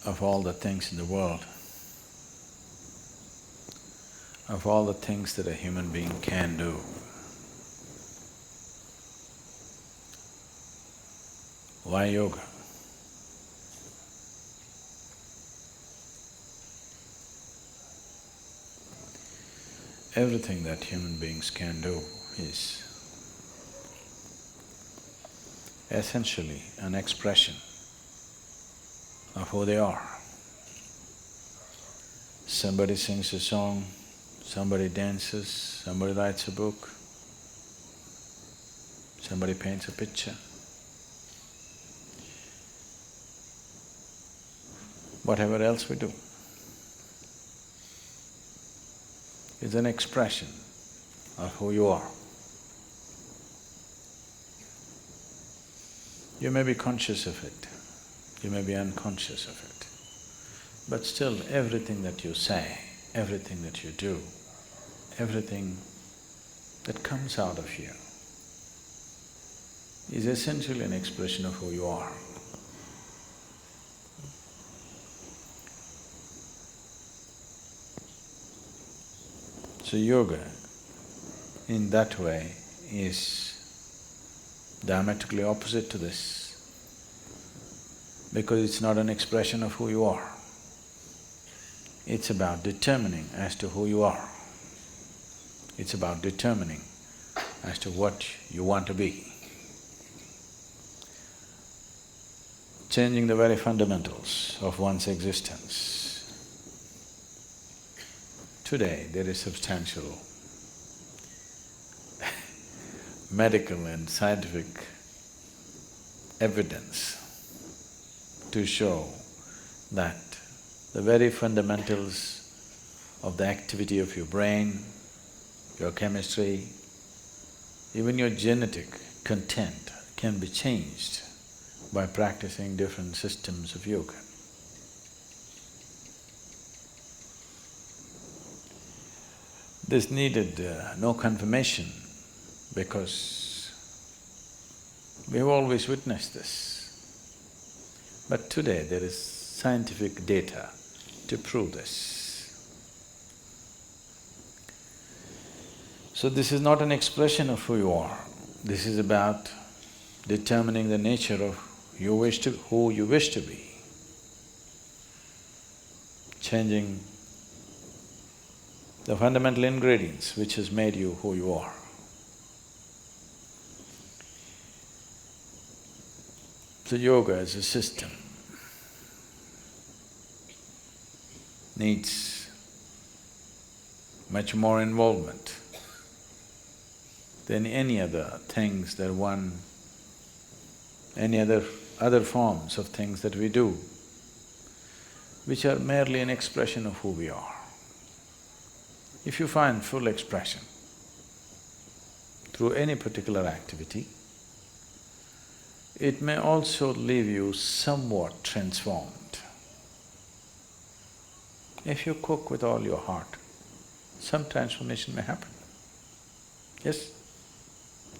of all the things in the world, of all the things that a human being can do, why yoga? Everything that human beings can do is essentially an expression of who they are. Somebody sings a song, somebody dances, somebody writes a book, somebody paints a picture. Whatever else we do is an expression of who you are. You may be conscious of it, you may be unconscious of it, but still everything that you say, everything that you do, everything that comes out of you is essentially an expression of who you are. So yoga, in that way, is diametrically opposite to this, because it's not an expression of who you are. It's about determining as to who you are. It's about determining as to what you want to be. Changing the very fundamentals of one's existence. Today, there is substantial medical and scientific evidence to show that the very fundamentals of the activity of your brain, your chemistry, even your genetic content can be changed by practicing different systems of yoga. This needed no confirmation because we have always witnessed this. But today there is scientific data to prove this. So this is not an expression of who you are, this is about determining the nature of who you wish to be, changing the fundamental ingredients which has made you who you are. So yoga as a system needs much more involvement than any other things that any other forms of things that we do, which are merely an expression of who we are. If you find full expression through any particular activity, it may also leave you somewhat transformed. If you cook with all your heart, some transformation may happen. Yes,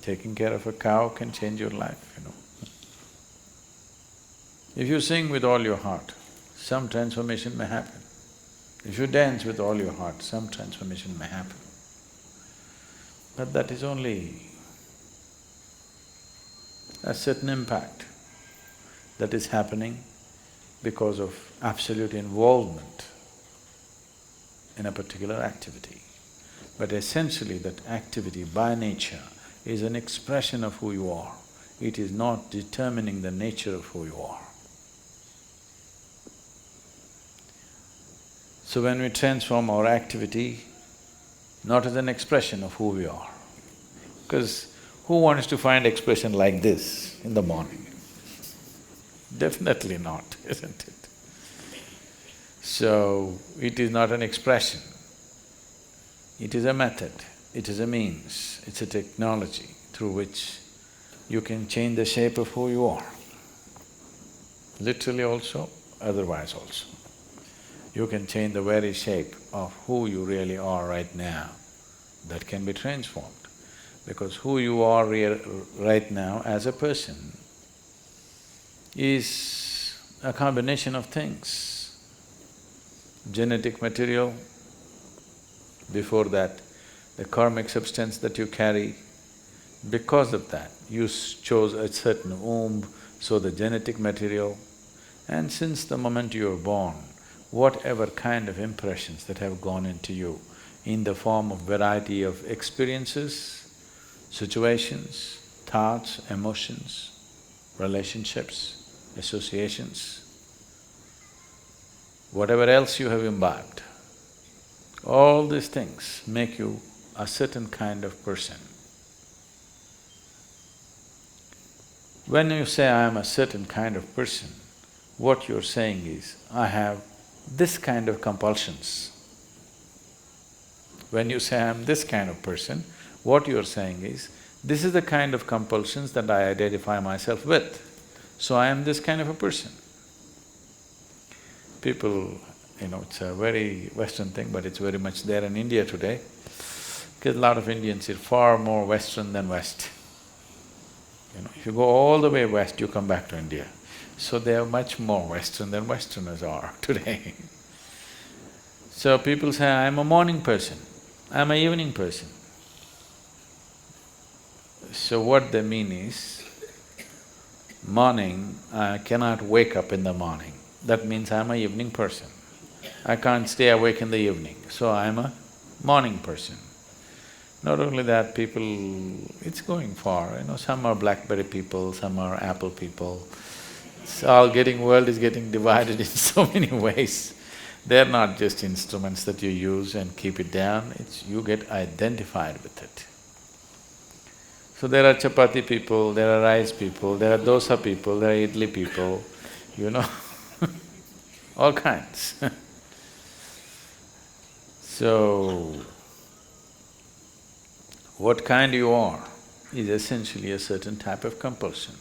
taking care of a cow can change your life, you know. If you sing with all your heart, some transformation may happen. If you dance with all your heart, some transformation may happen. But that is only a certain impact that is happening because of absolute involvement in a particular activity. But essentially that activity by nature is an expression of who you are. It is not determining the nature of who you are. So when we transform our activity, not as an expression of who we are, because who wants to find expression like this in the morning? Definitely not, isn't it? So, it is not an expression, it is a method, it is a means, it's a technology through which you can change the shape of who you are, literally also, otherwise also. You can change the very shape of who you really are right now, that can be transformed. Because who you are right now as a person is a combination of things. genetic material, before that, the karmic substance that you carry. Because of that, you chose a certain womb, so the genetic material. And since the moment you were born, whatever kind of impressions that have gone into you in the form of variety of experiences, situations, thoughts, emotions, relationships, associations, whatever else you have imbibed, all these things make you a certain kind of person. When you say, I am a certain kind of person, what you're saying is, I have this kind of compulsions. When you say, I am this kind of person, what you're saying is, this is the kind of compulsions that I identify myself with, so I am this kind of a person. People, it's a very Western thing, but it's very much there in India today, because a lot of Indians are far more Western than West. If you go all the way west, you come back to India. So they are much more Western than Westerners are today. So people say, I'm a morning person, I'm an evening person. So what they mean is, morning, I cannot wake up in the morning. That means I'm an evening person. I can't stay awake in the evening, so I'm a morning person. Not only that, people… it's going far, some are BlackBerry people, some are Apple people. It's all world is getting divided in so many ways. They're not just instruments that you use and keep it down, you get identified with it. So there are chapati people, there are rice people, there are dosa people, there are idli people, all kinds. So, what kind you are is essentially a certain type of compulsion.